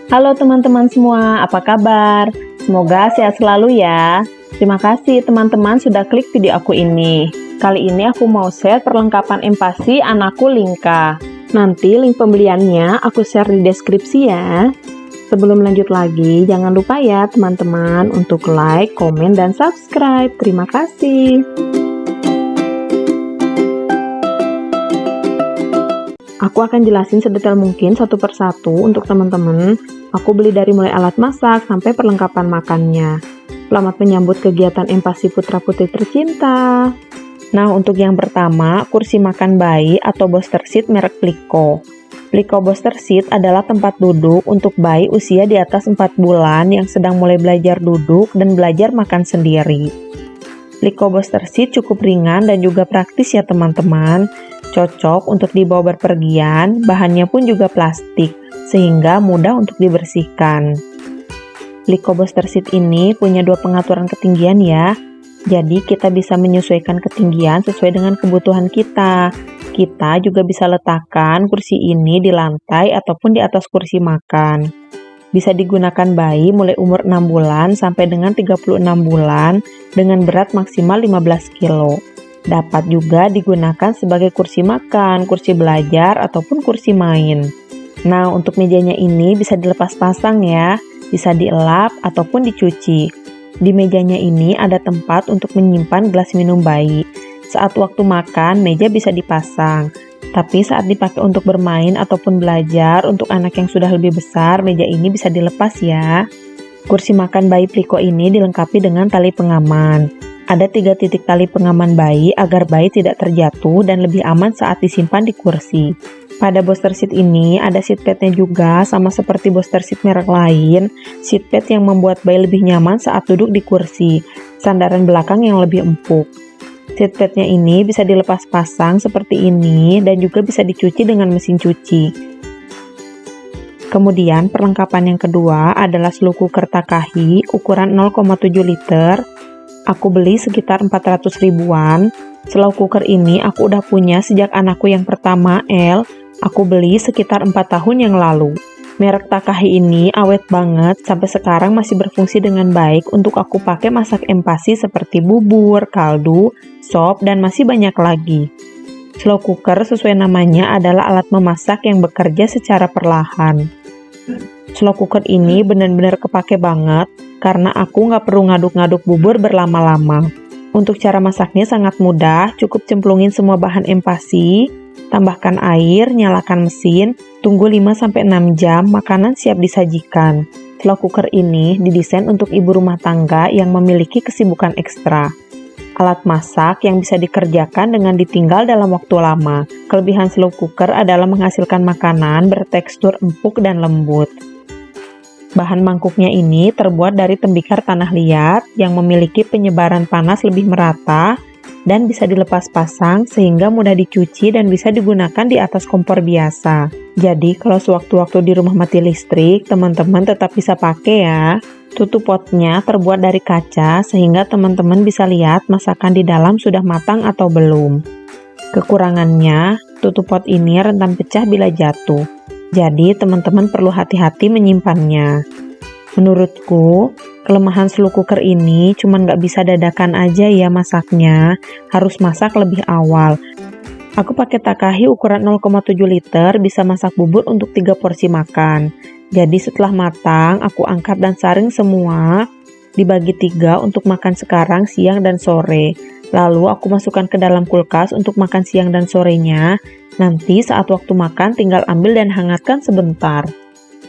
Halo teman-teman semua, apa kabar? Semoga sehat selalu ya. Terima kasih teman-teman sudah klik video aku ini. Kali ini aku mau share perlengkapan empasi anakku Linka. Nanti link pembeliannya aku share di deskripsi ya. Sebelum lanjut lagi, jangan lupa ya teman-teman untuk like, komen, dan subscribe. Terima kasih. Aku akan jelasin sedetail mungkin satu persatu untuk teman-teman. Aku beli dari mulai alat masak sampai perlengkapan makannya. Selamat menyambut kegiatan empasi putra-putri tercinta. Nah, untuk yang pertama, kursi makan bayi atau booster seat merek Pliko. Pliko booster seat adalah tempat duduk untuk bayi usia di atas 4 bulan yang sedang mulai belajar duduk dan belajar makan sendiri. Pliko booster seat cukup ringan dan juga praktis ya teman-teman. Cocok untuk dibawa berpergian, bahannya pun juga plastik, sehingga mudah untuk dibersihkan. Pliko booster seat ini punya dua pengaturan ketinggian ya, jadi kita bisa menyesuaikan ketinggian sesuai dengan kebutuhan kita. Kita juga bisa letakkan kursi ini di lantai ataupun di atas kursi makan. Bisa digunakan bayi mulai umur 6 bulan sampai dengan 36 bulan dengan berat maksimal 15 kilo. Dapat juga digunakan sebagai kursi makan, kursi belajar, ataupun kursi main. Nah, untuk mejanya ini bisa dilepas pasang ya, bisa dielap ataupun dicuci. Di mejanya ini ada tempat untuk menyimpan gelas minum bayi. Saat waktu makan, meja bisa dipasang. Tapi saat dipakai untuk bermain ataupun belajar, untuk anak yang sudah lebih besar, meja ini bisa dilepas ya. Kursi makan bayi Pliko ini dilengkapi dengan tali pengaman. Ada 3 titik tali pengaman bayi agar bayi tidak terjatuh dan lebih aman saat disimpan di kursi. Pada booster seat ini ada seat padnya juga, sama seperti booster seat merek lain. Seat pad yang membuat bayi lebih nyaman saat duduk di kursi, sandaran belakang yang lebih empuk. Seat padnya ini bisa dilepas pasang seperti ini dan juga bisa dicuci dengan mesin cuci. Kemudian perlengkapan yang kedua adalah slow cooker Takahi ukuran 0,7 liter. Aku beli sekitar 400 ribuan. Slow cooker ini aku udah punya sejak anakku yang pertama, El. Aku beli sekitar 4 tahun yang lalu. Merek Takahi ini awet banget, sampai sekarang masih berfungsi dengan baik untuk aku pakai masak empasi seperti bubur, kaldu, sop, dan masih banyak lagi. Slow cooker sesuai namanya adalah alat memasak yang bekerja secara perlahan. Slow cooker ini benar-benar kepake banget, karena aku nggak perlu ngaduk-ngaduk bubur berlama-lama. Untuk cara masaknya sangat mudah, cukup cemplungin semua bahan empasi, tambahkan air, nyalakan mesin, tunggu 5-6 jam, makanan siap disajikan. Slow cooker ini didesain untuk ibu rumah tangga yang memiliki kesibukan ekstra. Alat masak yang bisa dikerjakan dengan ditinggal dalam waktu lama. Kelebihan slow cooker adalah menghasilkan makanan bertekstur empuk dan lembut. Bahan mangkuknya ini terbuat dari tembikar tanah liat yang memiliki penyebaran panas lebih merata dan bisa dilepas pasang sehingga mudah dicuci dan bisa digunakan di atas kompor biasa. Jadi kalau sewaktu-waktu di rumah mati listrik, teman-teman tetap bisa pakai ya. Tutup potnya terbuat dari kaca sehingga teman-teman bisa lihat masakan di dalam sudah matang atau belum. Kekurangannya, tutup pot ini rentan pecah bila jatuh. Jadi teman-teman perlu hati-hati menyimpannya. Menurutku, kelemahan slow cooker ini cuman nggak bisa dadakan aja ya masaknya, harus masak lebih awal. Aku pakai Takahi ukuran 0,7 liter, bisa masak bubur untuk 3 porsi makan. Jadi setelah matang, aku angkat dan saring semua, dibagi 3 untuk makan sekarang, siang, dan sore. Lalu aku masukkan ke dalam kulkas untuk makan siang dan sorenya. Nanti saat waktu makan tinggal ambil dan hangatkan sebentar.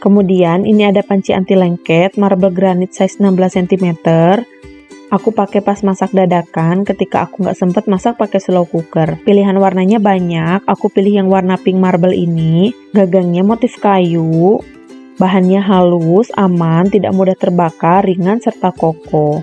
Kemudian ini ada panci anti lengket marble granit size 16 cm. Aku pakai pas masak dadakan ketika aku nggak sempet masak pakai slow cooker. Pilihan warnanya banyak, aku pilih yang warna pink marble ini. Gagangnya motif kayu, bahannya halus, aman, tidak mudah terbakar, ringan, serta kokoh.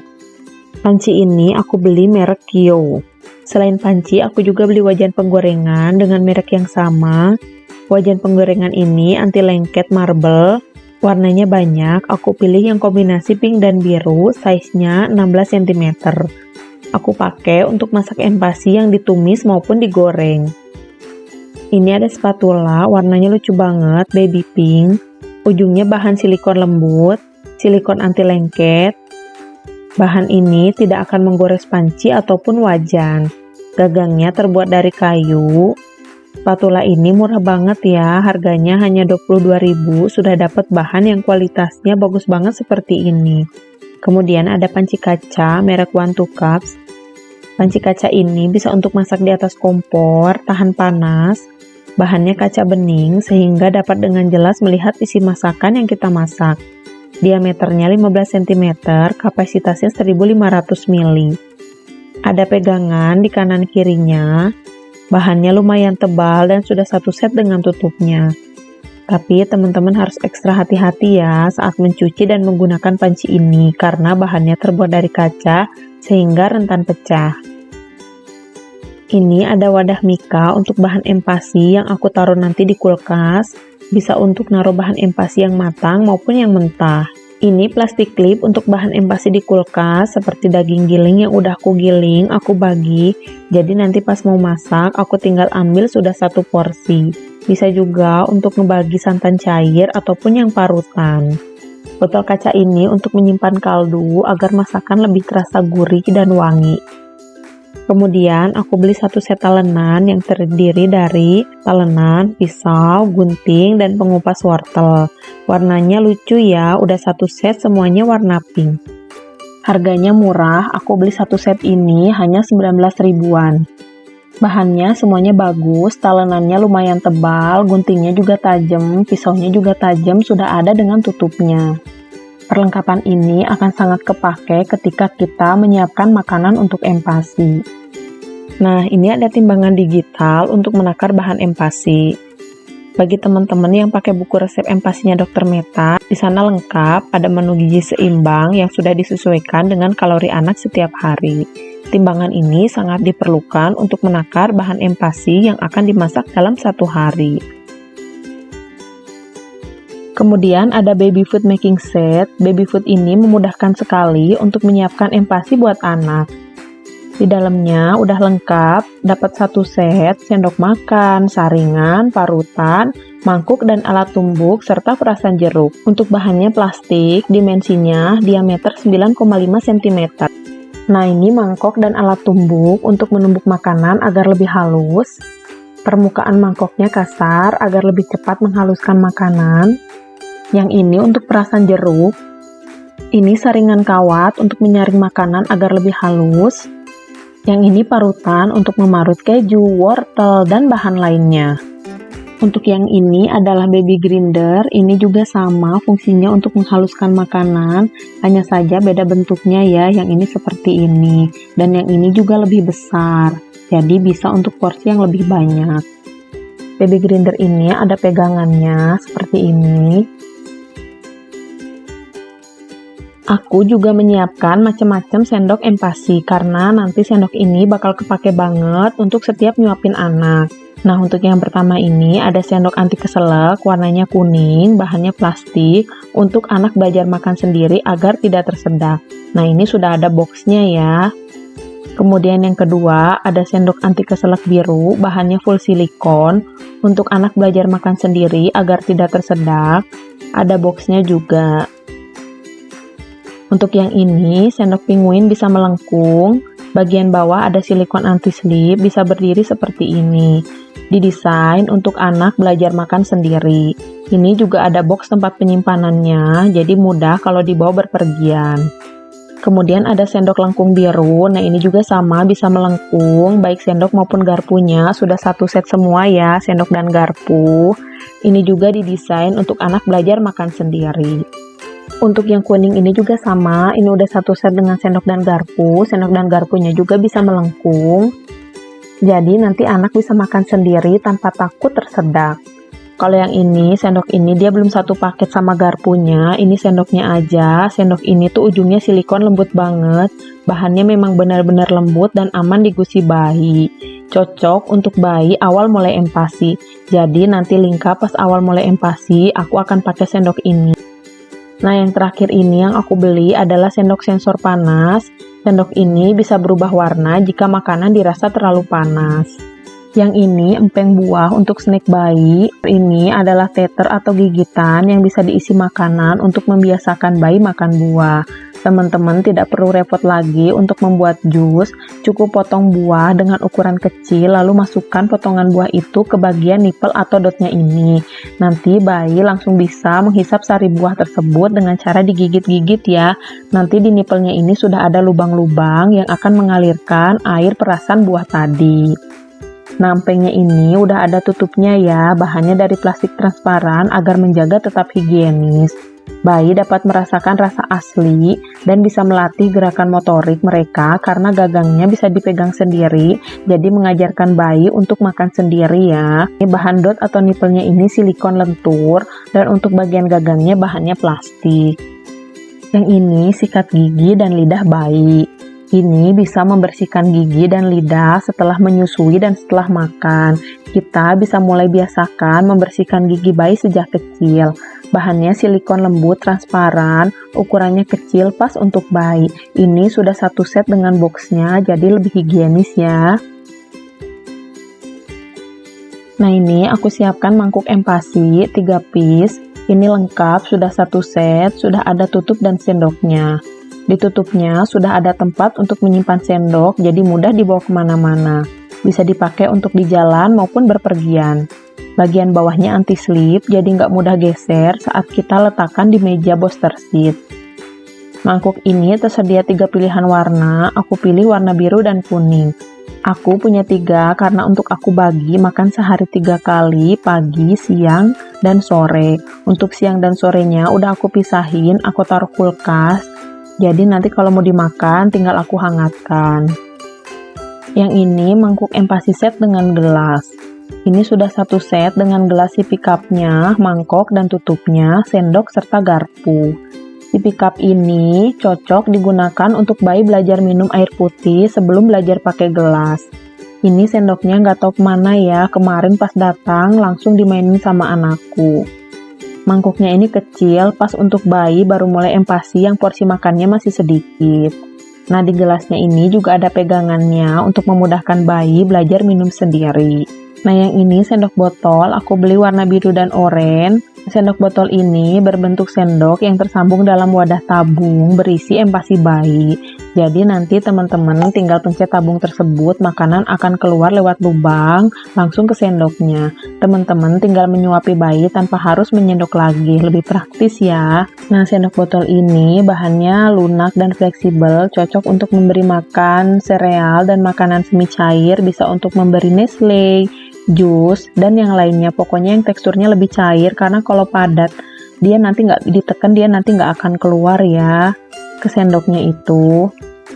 Panci ini aku beli merek Kyo. Selain panci, aku juga beli wajan penggorengan dengan merek yang sama. Wajan penggorengan ini anti lengket marble, warnanya banyak. Aku pilih yang kombinasi pink dan biru, size-nya 16 cm. Aku pakai untuk masak empasi yang ditumis maupun digoreng. Ini ada spatula, warnanya lucu banget, baby pink. Ujungnya bahan silikon lembut, silikon anti lengket. Bahan ini tidak akan menggores panci ataupun wajan. Gagangnya terbuat dari kayu. Spatula ini murah banget ya, harganya hanya 22.000, sudah dapat bahan yang kualitasnya bagus banget seperti ini. Kemudian ada panci kaca merek One to Cups. Panci kaca ini bisa untuk masak di atas kompor, tahan panas. Bahannya kaca bening sehingga dapat dengan jelas melihat isi masakan yang kita masak. Diameternya 15 cm, kapasitasnya 1500 ml. Ada pegangan di kanan kirinya. Bahannya lumayan tebal dan sudah satu set dengan tutupnya. Tapi teman-teman harus ekstra hati-hati ya saat mencuci dan menggunakan panci ini karena bahannya terbuat dari kaca sehingga rentan pecah. Ini ada wadah mika untuk bahan empasi yang aku taruh nanti di kulkas. Bisa untuk naruh bahan empasi yang matang maupun yang mentah. Ini plastik klip untuk bahan empasi di kulkas seperti daging giling yang udah aku giling, aku bagi. Jadi nanti pas mau masak, aku tinggal ambil sudah satu porsi. Bisa juga untuk ngebagi santan cair ataupun yang parutan. Botol kaca ini untuk menyimpan kaldu agar masakan lebih terasa gurih dan wangi. Kemudian aku beli satu set talenan yang terdiri dari talenan, pisau, gunting, dan pengupas wortel. Warnanya lucu ya, udah satu set semuanya warna pink. Harganya murah, aku beli satu set ini hanya 19 ribuan. Bahannya semuanya bagus, talenannya lumayan tebal, guntingnya juga tajam, pisaunya juga tajam, sudah ada dengan tutupnya. Perlengkapan ini akan sangat kepake ketika kita menyiapkan makanan untuk empasi. Nah, ini ada timbangan digital untuk menakar bahan empasi. Bagi teman-teman yang pakai buku resep empasinya Dr. Meta, di sana lengkap ada menu gizi seimbang yang sudah disesuaikan dengan kalori anak setiap hari. Timbangan ini sangat diperlukan untuk menakar bahan empasi yang akan dimasak dalam satu hari. Kemudian ada baby food making set. Baby food ini memudahkan sekali untuk menyiapkan empasi buat anak. Di dalamnya udah lengkap, dapat satu set, sendok makan, saringan, parutan, mangkuk dan alat tumbuk, serta perasan jeruk. Untuk bahannya plastik, dimensinya diameter 9,5 cm. Nah ini mangkok dan alat tumbuk untuk menumbuk makanan agar lebih halus. Permukaan mangkoknya kasar agar lebih cepat menghaluskan makanan. Yang ini untuk perasan jeruk. Ini saringan kawat untuk menyaring makanan agar lebih halus. Yang ini parutan untuk memarut keju, wortel, dan bahan lainnya. Untuk yang ini adalah baby grinder, ini juga sama fungsinya untuk menghaluskan makanan, hanya saja beda bentuknya ya, yang ini seperti ini, dan yang ini juga lebih besar, jadi bisa untuk porsi yang lebih banyak. Baby grinder ini ada pegangannya, seperti ini. Aku juga menyiapkan macam-macam sendok empasi karena nanti sendok ini bakal kepake banget untuk setiap nyuapin anak. Nah, untuk yang pertama ini ada sendok anti keselak, warnanya kuning, bahannya plastik, untuk anak belajar makan sendiri agar tidak tersedak. Nah, ini sudah ada boxnya ya. Kemudian yang kedua ada sendok anti keselak biru, bahannya full silikon, untuk anak belajar makan sendiri agar tidak tersedak. Ada boxnya juga. Untuk yang ini, sendok penguin bisa melengkung, bagian bawah ada silikon anti-slip, bisa berdiri seperti ini. Didesain untuk anak belajar makan sendiri. Ini juga ada box tempat penyimpanannya, jadi mudah kalau dibawa berpergian. Kemudian ada sendok lengkung biru, nah ini juga sama bisa melengkung, baik sendok maupun garpunya, sudah satu set semua ya, sendok dan garpu. Ini juga didesain untuk anak belajar makan sendiri. Untuk yang kuning ini juga sama, ini udah satu set dengan sendok dan garpunya juga bisa melengkung. Jadi nanti anak bisa makan sendiri tanpa takut tersedak. Kalau yang ini, sendok ini dia belum satu paket sama garpunya, ini sendoknya aja. Sendok ini tuh ujungnya silikon lembut banget, bahannya memang benar-benar lembut dan aman digusi bayi. Cocok untuk bayi awal mulai empasi. Jadi nanti lingkap pas awal mulai empasi, aku akan pakai sendok ini. Nah, yang terakhir ini yang aku beli adalah sendok sensor panas. Sendok ini bisa berubah warna jika makanan dirasa terlalu panas. Yang ini empeng buah untuk snack bayi. Ini adalah teter atau gigitan yang bisa diisi makanan untuk membiasakan bayi makan buah. Teman-teman tidak perlu repot lagi untuk membuat jus, cukup potong buah dengan ukuran kecil lalu masukkan potongan buah itu ke bagian nipel atau dotnya ini. Nanti bayi langsung bisa menghisap sari buah tersebut dengan cara digigit-gigit ya. Nanti di nipelnya ini sudah ada lubang-lubang yang akan mengalirkan air perasan buah tadi. Nah, empengnya ini udah ada tutupnya ya, bahannya dari plastik transparan agar menjaga tetap higienis. Bayi dapat merasakan rasa asli dan bisa melatih gerakan motorik mereka karena gagangnya bisa dipegang sendiri, jadi mengajarkan bayi untuk makan sendiri ya. Bahan dot atau nipelnya ini silikon lentur dan untuk bagian gagangnya bahannya plastik. Yang ini sikat gigi dan lidah bayi. Ini bisa membersihkan gigi dan lidah setelah menyusui dan setelah makan. Kita bisa mulai biasakan membersihkan gigi bayi sejak kecil. Bahannya silikon lembut transparan, ukurannya kecil pas untuk bayi. Ini sudah satu set dengan boxnya, jadi lebih higienis ya. Nah, ini aku siapkan mangkuk empasi 3 piece. Ini lengkap, sudah satu set, sudah ada tutup dan sendoknya. Di tutupnya sudah ada tempat untuk menyimpan sendok, jadi mudah dibawa kemana-mana. Bisa dipakai untuk di jalan maupun berpergian. Bagian bawahnya anti-slip, jadi nggak mudah geser saat kita letakkan di meja booster seat. Mangkuk ini tersedia 3 pilihan warna, aku pilih warna biru dan kuning. Aku punya 3 karena untuk aku bagi makan sehari 3 kali, pagi, siang, dan sore. Untuk siang dan sorenya udah aku pisahin, aku taruh kulkas. Jadi nanti kalau mau dimakan tinggal aku hangatkan. Yang ini mangkuk empasi set dengan gelas. Ini sudah satu set dengan gelas sipi cupnya, mangkok dan tutupnya, sendok serta garpu. Sipi cup ini cocok digunakan untuk bayi belajar minum air putih sebelum belajar pakai gelas. Ini sendoknya nggak tahu kemana ya, kemarin pas datang langsung dimainin sama anakku. Mangkuknya ini kecil, pas untuk bayi baru mulai empasi yang porsi makannya masih sedikit. Nah, di gelasnya ini juga ada pegangannya untuk memudahkan bayi belajar minum sendiri. Nah, yang ini sendok botol, aku beli warna biru dan oranye. Sendok botol ini berbentuk sendok yang tersambung dalam wadah tabung berisi empasi bayi. Jadi nanti teman-teman tinggal pencet tabung tersebut, makanan akan keluar lewat lubang langsung ke sendoknya. Teman-teman tinggal menyuapi bayi tanpa harus menyendok lagi, lebih praktis ya. Nah, sendok botol ini bahannya lunak dan fleksibel, cocok untuk memberi makan sereal dan makanan semi cair, bisa untuk memberi Nestle, jus, dan yang lainnya. Pokoknya yang teksturnya lebih cair, karena kalau padat dia nanti nggak ditekan, dia nanti nggak akan keluar ya ke sendoknya itu.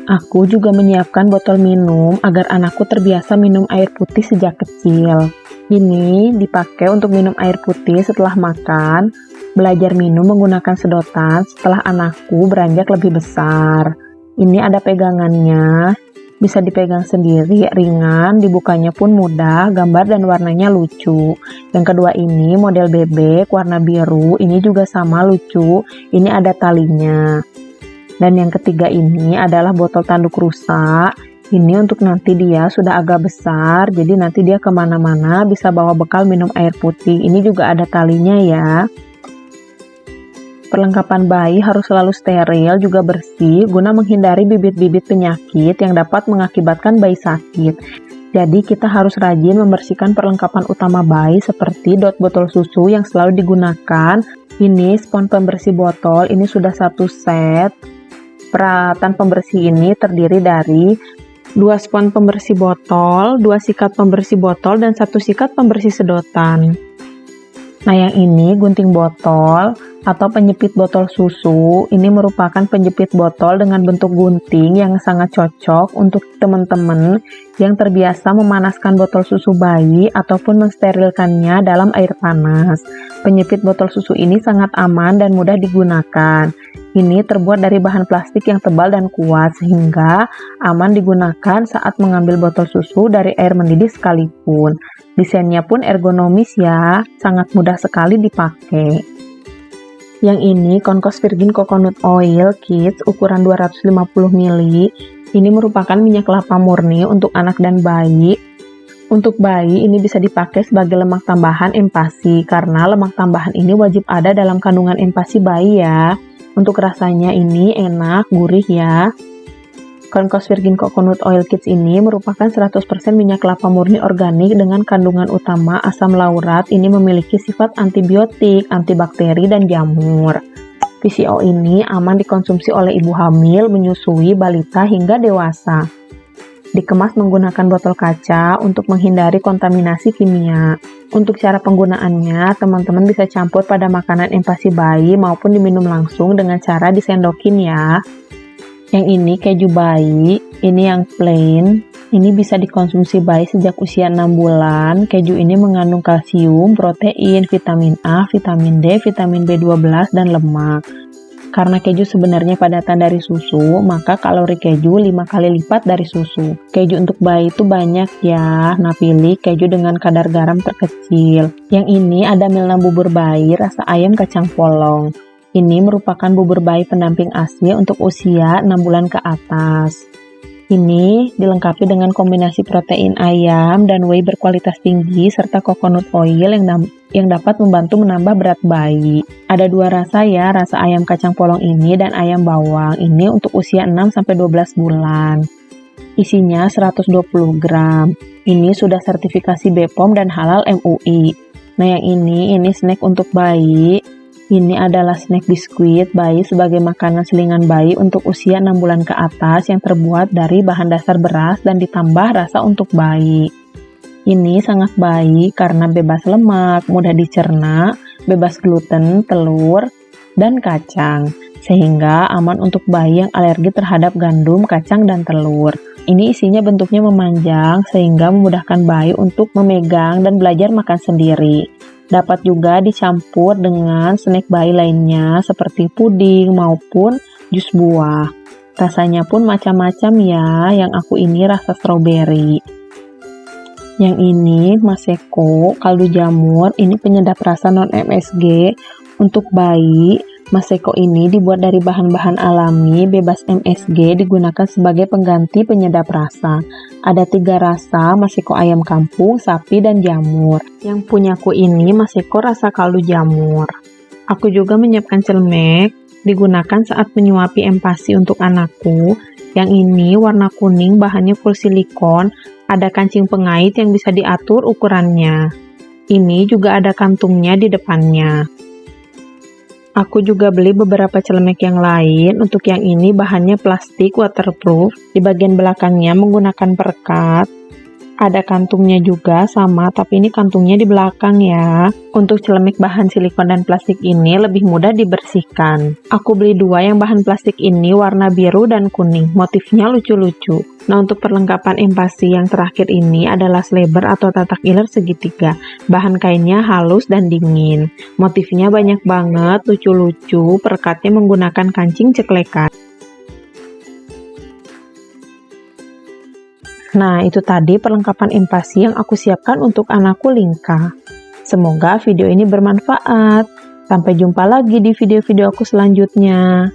Aku juga menyiapkan botol minum agar anakku terbiasa minum air putih sejak kecil. Ini dipakai untuk minum air putih setelah makan, belajar minum menggunakan sedotan setelah anakku beranjak lebih besar. Ini ada pegangannya, bisa dipegang sendiri, ringan, dibukanya pun mudah, gambar dan warnanya lucu. Yang kedua ini model bebek, warna biru, ini juga sama lucu, ini ada talinya. Dan yang ketiga ini adalah botol tanduk rusa, ini untuk nanti dia sudah agak besar, jadi nanti dia kemana-mana bisa bawa bekal minum air putih. Ini juga ada talinya ya. Perlengkapan bayi harus selalu steril, juga bersih, guna menghindari bibit-bibit penyakit yang dapat mengakibatkan bayi sakit. Jadi kita harus rajin membersihkan perlengkapan utama bayi seperti dot botol susu yang selalu digunakan. Ini spons pembersih botol, ini sudah satu set. Peralatan pembersih ini terdiri dari 2 spons pembersih botol, 2 sikat pembersih botol, dan 1 sikat pembersih sedotan. Nah, yang ini gunting botol atau penjepit botol susu. Ini merupakan penjepit botol dengan bentuk gunting yang sangat cocok untuk teman-teman yang terbiasa memanaskan botol susu bayi ataupun mensterilkannya dalam air panas. Penjepit botol susu ini sangat aman dan mudah digunakan. Ini terbuat dari bahan plastik yang tebal dan kuat sehingga aman digunakan saat mengambil botol susu dari air mendidih sekalipun. Desainnya pun ergonomis ya, sangat mudah sekali dipakai. Yang ini Conco's Virgin Coconut Oil Kids ukuran 250 ml. Ini merupakan minyak kelapa murni untuk anak dan bayi. Untuk bayi ini bisa dipakai sebagai lemak tambahan empasi karena lemak tambahan ini wajib ada dalam kandungan empasi bayi ya. Untuk rasanya ini enak, gurih ya. Concoz Virgin Coconut Oil Kids ini merupakan 100% minyak kelapa murni organik dengan kandungan utama asam laurat. Ini memiliki sifat antibiotik, antibakteri, dan jamur. VCO ini aman dikonsumsi oleh ibu hamil, menyusui, balita, hingga dewasa. Dikemas menggunakan botol kaca untuk menghindari kontaminasi kimia. Untuk cara penggunaannya, teman-teman bisa campur pada makanan empasi bayi maupun diminum langsung dengan cara disendokin ya. Yang ini keju bayi, ini yang plain. Ini bisa dikonsumsi bayi sejak usia 6 bulan. Keju ini mengandung kalsium, protein, vitamin A, vitamin D, vitamin B12, dan lemak. Karena keju sebenarnya padatan dari susu, maka kalori keju 5 kali lipat dari susu. Keju untuk bayi itu banyak ya, nah pilih keju dengan kadar garam terkecil. Yang ini ada Milna bubur bayi rasa ayam kacang polong. Ini merupakan bubur bayi pendamping ASI untuk usia 6 bulan ke atas. Ini dilengkapi dengan kombinasi protein ayam dan whey berkualitas tinggi serta coconut oil yang dapat membantu menambah berat bayi. Ada 2 rasa ya, rasa ayam kacang polong ini dan ayam bawang. Ini untuk usia 6-12 bulan. Isinya 120 gram. Ini sudah sertifikasi BPOM dan halal MUI. Nah yang ini snack untuk bayi. Ini adalah snack biskuit bayi sebagai makanan selingan bayi untuk usia 6 bulan ke atas yang terbuat dari bahan dasar beras dan ditambah rasa untuk bayi. Ini sangat baik karena bebas lemak, mudah dicerna, bebas gluten, telur, dan kacang. Sehingga aman untuk bayi yang alergi terhadap gandum, kacang, dan telur. Ini isinya bentuknya memanjang sehingga memudahkan bayi untuk memegang dan belajar makan sendiri. Dapat juga dicampur dengan snack bayi lainnya seperti puding maupun jus buah. Rasanya pun macam-macam ya, yang aku ini rasa strawberry. Yang ini Maseko kaldu jamur, ini penyedap rasa non-MSG untuk bayi. Maseko ini dibuat dari bahan-bahan alami, bebas MSG, digunakan sebagai pengganti penyedap rasa. Ada 3 rasa, Maseko ayam kampung, sapi, dan jamur. Yang punyaku ini Maseko rasa kaldu jamur. Aku juga menyiapkan celemek, digunakan saat menyuapi empasi untuk anakku. Yang ini warna kuning, bahannya full silikon, ada kancing pengait yang bisa diatur ukurannya. Ini juga ada kantungnya di depannya. Aku juga beli beberapa celemek yang lain. Untuk yang ini bahannya plastik waterproof. Di bagian belakangnya menggunakan perekat. Ada kantungnya juga sama, tapi ini kantungnya di belakang ya. Untuk celemek bahan silikon dan plastik ini lebih mudah dibersihkan. Aku beli 2 yang bahan plastik ini warna biru dan kuning. Motifnya lucu-lucu. Nah untuk perlengkapan empasi yang terakhir ini adalah slabber atau tatak iler segitiga. Bahan kainnya halus dan dingin. Motifnya banyak banget, lucu-lucu. Perekatnya menggunakan kancing ceklekan. Nah, itu tadi perlengkapan empasi yang aku siapkan untuk anakku Linka. Semoga video ini bermanfaat. Sampai jumpa lagi di video-video aku selanjutnya.